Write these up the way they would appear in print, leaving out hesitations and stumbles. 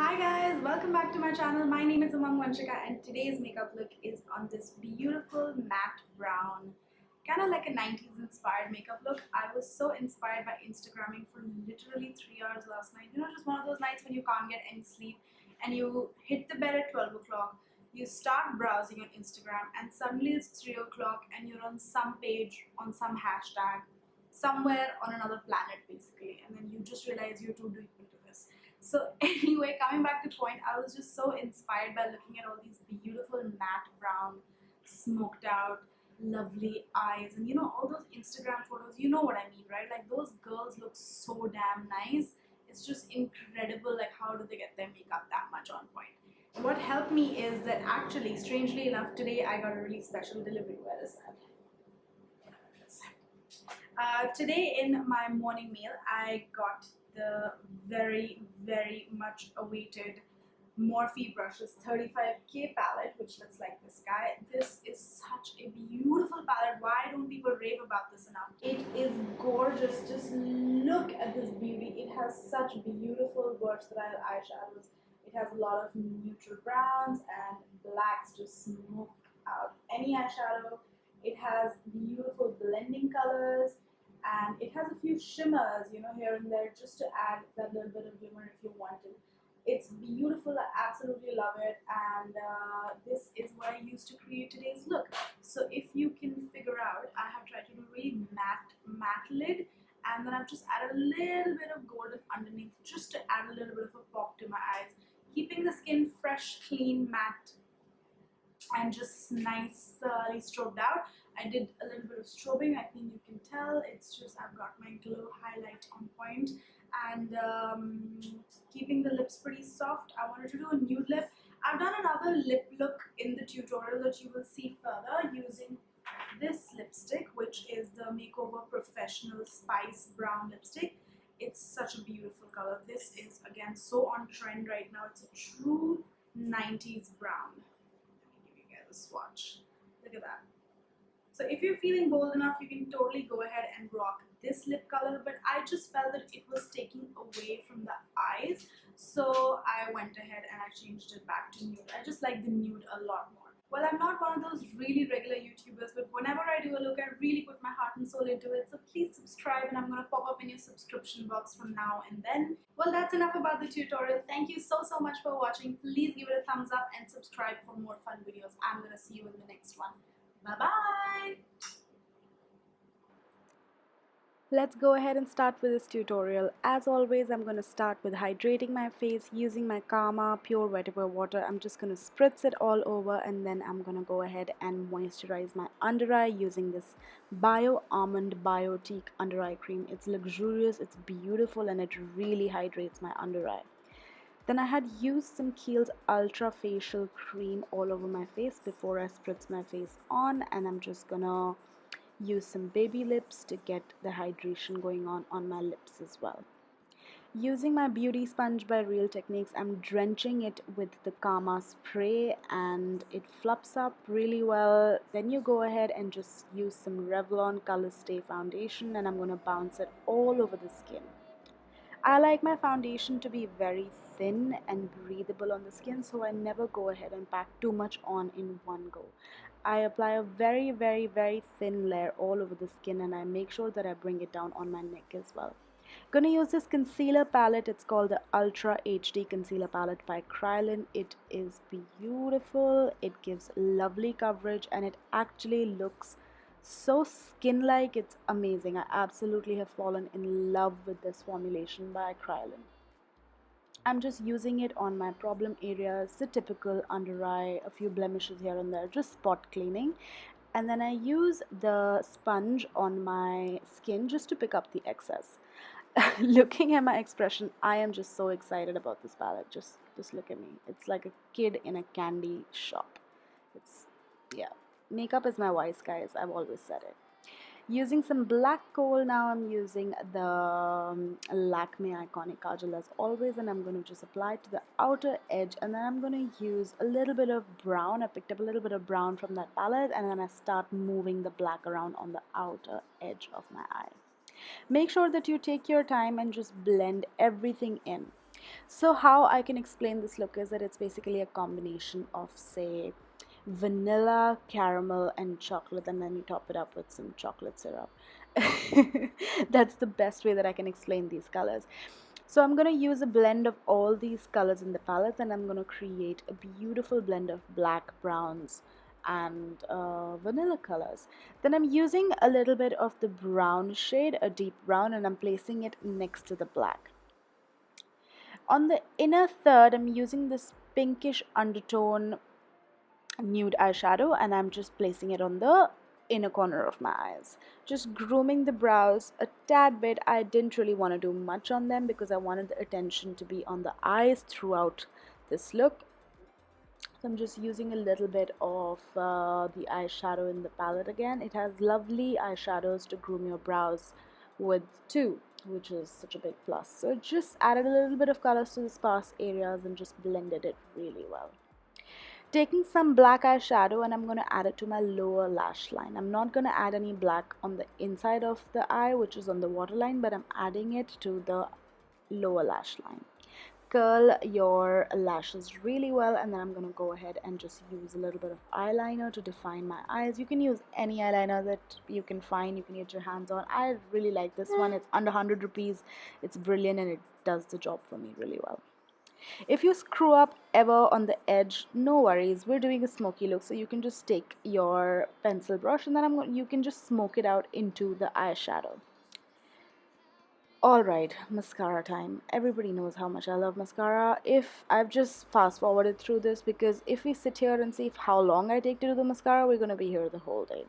Hi guys, welcome back to my channel. My name is UMANG VANSHIKA and today's makeup look is on this beautiful matte brown, kind of like a 90s inspired makeup look. I was so inspired by Instagramming for literally 3 hours last night. You know, just one of those nights when you can't get any sleep and you hit the bed at 12 o'clock, you start browsing on Instagram and suddenly it's 3 o'clock and you're on some page, on some hashtag, somewhere on another planet basically, and then you just realize you're too deep into this. So anyway, coming back to point, I was just so inspired by looking at all these beautiful matte brown, smoked out, lovely eyes, and you know, all those Instagram photos, you know what I mean, right? Like those girls look so damn nice. It's just incredible, like how do they get their makeup that much on point? What helped me is that actually, strangely enough, today I got a really special delivery. Where is that? Today in my morning meal, I got the very much awaited Morphe Brushes 35K palette, which looks like this guy. This is such a beautiful palette. Why don't people rave about this enough? It is gorgeous. Just look at this beauty. It has such beautiful versatile eyeshadows. It has a lot of neutral browns and blacks to smoke out any eyeshadow. It has beautiful blending colors and it has a few shimmers, you know, here and there just to add that little bit of glimmer if you want to. It's beautiful. I absolutely love it, and this is what I used to create today's look. So if you can figure out, I have tried to do a really matte lid, and then I've just added a little bit of golden underneath just to add a little bit of a pop to my eyes, keeping the skin fresh, clean, matte, and just nicely strobed out. I did a little bit of strobing. I think you can tell. It's just I've got my glow highlight on point and keeping the lips pretty soft. I wanted to do a nude lip. I've done another lip look in the tutorial that you will see further using this lipstick, which is the Makeover Professional Spice Brown lipstick. It's such a beautiful color. This is again so on trend right now. It's a true 90s brown. Swatch. Look at that. So if you're feeling bold enough, you can totally go ahead and rock this lip color, but I just felt that it was taking away from the eyes, so I went ahead and I changed it back to nude. I just like the nude a lot more. Well, I'm not one of those really regular YouTubers, but whenever I do a look, I really put my heart and soul into it. So please subscribe, and I'm going to pop up in your subscription box from now and then. Well, that's enough about the tutorial. Thank you so much for watching. Please give it a thumbs up and subscribe for more fun videos. I'm going to see you in the next one. Bye-bye! Let's go ahead and start with this tutorial. As always, I'm going to start with hydrating my face using my Kama pure vetiver water. I'm just going to spritz it all over, and then I'm going to go ahead and moisturize my under eye using this almond Biotique under eye cream. It's luxurious, it's beautiful, and it really hydrates my under eye. Then I had used some Keils Ultra Facial Cream all over my face before I spritz my face on, and I'm just gonna use some baby lips to get the hydration going on my lips as well. Using my beauty sponge by Real Techniques, I'm drenching it with the Kama spray and it fluffs up really well. Then you go ahead and just use some Revlon Colorstay foundation, and I'm going to bounce it all over the skin. I like my foundation to be very thin and breathable on the skin, so I never go ahead and pack too much on in one go. I apply a very thin layer all over the skin, and I make sure that I bring it down on my neck as well. Gonna use this concealer palette. It's called the Ultra HD Concealer Palette by Kryolan. It is beautiful. It gives lovely coverage, and it actually looks so skin-like. It's amazing. I absolutely have fallen in love with this formulation by Kryolan. I'm just using it on my problem areas, the typical under eye, a few blemishes here and there, just spot cleaning. And then I use the sponge on my skin just to pick up the excess. Looking at my expression, I am just so excited about this palette. Just look at me. It's like a kid in a candy shop. It's, yeah. Makeup is my vice, guys. I've always said it. Using some black kohl now, I'm using the Lakme Eyeconic Kajal as always, and I'm going to just apply it to the outer edge, and then I'm going to use a little bit of brown. I picked up a little bit of brown from that palette, and then I start moving the black around on the outer edge of my eye. Make sure that you take your time and just blend everything in. So how I can explain this look is that it's basically a combination of, say, vanilla, caramel, and chocolate, and then you top it up with some chocolate syrup. That's the best way that I can explain these colors. So I'm going to use a blend of all these colors in the palette, and I'm going to create a beautiful blend of black, browns, and vanilla colors. Then I'm using a little bit of the brown shade, a deep brown, and I'm placing it next to the black. On the inner third, I'm using this pinkish undertone nude eyeshadow, and I'm just placing it on the inner corner of my eyes, just grooming the brows a tad bit. I didn't really want to do much on them because I wanted the attention to be on the eyes throughout this look. So I'm just using a little bit of the eyeshadow in the palette again. It has lovely eyeshadows to groom your brows with too, which is such a big plus. So just added a little bit of colors to the sparse areas and just blended it really well. Taking some black eyeshadow, and I'm going to add it to my lower lash line. I'm not going to add any black on the inside of the eye, which is on the waterline, but I'm adding it to the lower lash line. Curl your lashes really well, and then I'm going to go ahead and just use a little bit of eyeliner to define my eyes. You can use any eyeliner that you can find, you can get your hands on. I really like this one. It's under 100 rupees. It's brilliant and it does the job for me really well. If you screw up ever on the edge, no worries. We're doing a smoky look, so you can just take your pencil brush and then you can just smoke it out into the eyeshadow. Alright, mascara time. Everybody knows how much I love mascara. If I've just fast forwarded through this because if we sit here and see how long I take to do the mascara, we're going to be here the whole day.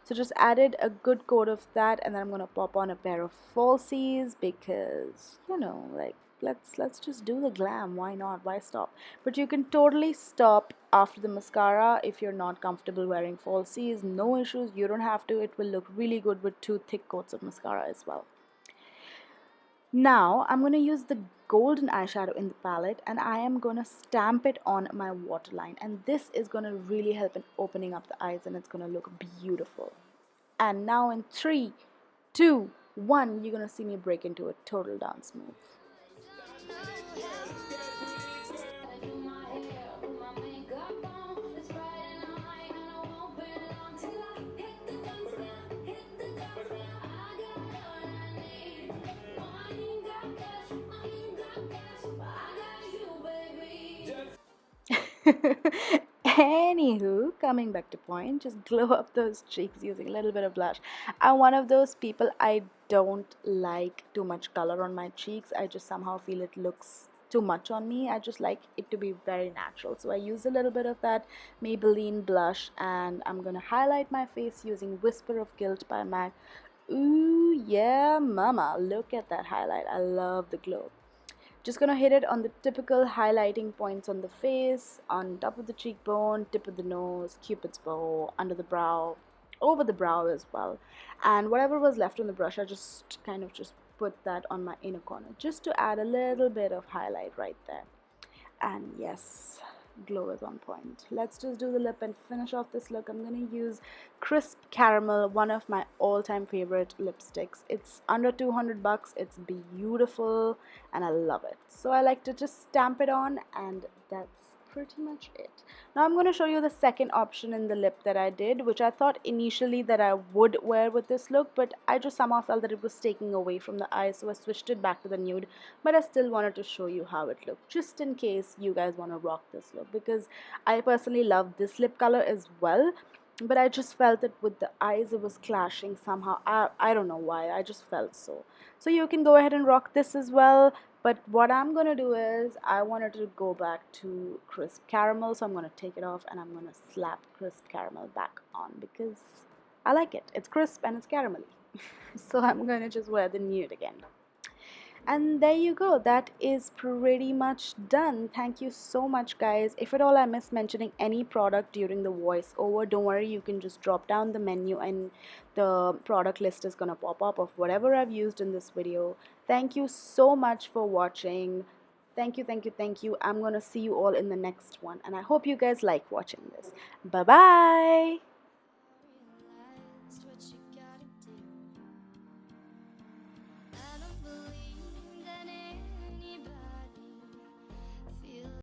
So just added a good coat of that, and then I'm going to pop on a pair of falsies because, you know, like, let's just do the glam. Why not? Why stop? But you can totally stop after the mascara if you're not comfortable wearing falsies. No issues. You don't have to. It will look really good with 2 thick coats of mascara as well. Now I'm going to use the golden eyeshadow in the palette, and I am going to stamp it on my waterline, and this is going to really help in opening up the eyes, and it's going to look beautiful. And now in 3, 2, 1, you're going to see me break into a total dance move. Anywho, coming back to point, just glow up those cheeks using a little bit of blush. I'm one of those people, I don't like too much color on my cheeks. I just somehow feel it looks too much on me. I just like it to be very natural. So I use a little bit of that Maybelline blush, and I'm gonna highlight my face using Whisper of Guilt by MAC. Ooh, yeah, mama, look at that highlight. I love the glow. Just gonna hit it on the typical highlighting points on the face, on top of the cheekbone, tip of the nose, cupid's bow, under the brow, over the brow as well. And whatever was left on the brush, I just kind of just put that on my inner corner just to add a little bit of highlight right there. And yes, glow is on point. Let's just do the lip and finish off this look. I'm gonna use Crisp Caramel, one of my all-time favorite lipsticks. It's under 200 bucks. It's beautiful and I love it. So I like to just stamp it on, and that's pretty much it. Now I'm going to show you the second option in the lip that I did, which I thought initially that I would wear with this look, but I just somehow felt that it was taking away from the eyes, so I switched it back to the nude. But I still wanted to show you how it looked, just in case you guys want to rock this look, because I personally love this lip color as well. But I just felt that with the eyes it was clashing somehow. I don't know why, I just felt so. So you can go ahead and rock this as well. But what I'm going to do is I wanted to go back to Crisp Caramel, so I'm going to take it off and I'm going to slap Crisp Caramel back on because I like it. It's crisp and it's caramelly. So I'm going to just wear the nude again. And there you go, that is pretty much done. Thank you so much, guys. If at all I miss mentioning any product during the voiceover, don't worry, you can just drop down the menu and the product list is gonna pop up of whatever I've used in this video. Thank you so much for watching. Thank you, thank you, thank you. I'm gonna see you all in the next one, and I hope you guys like watching this. Bye bye.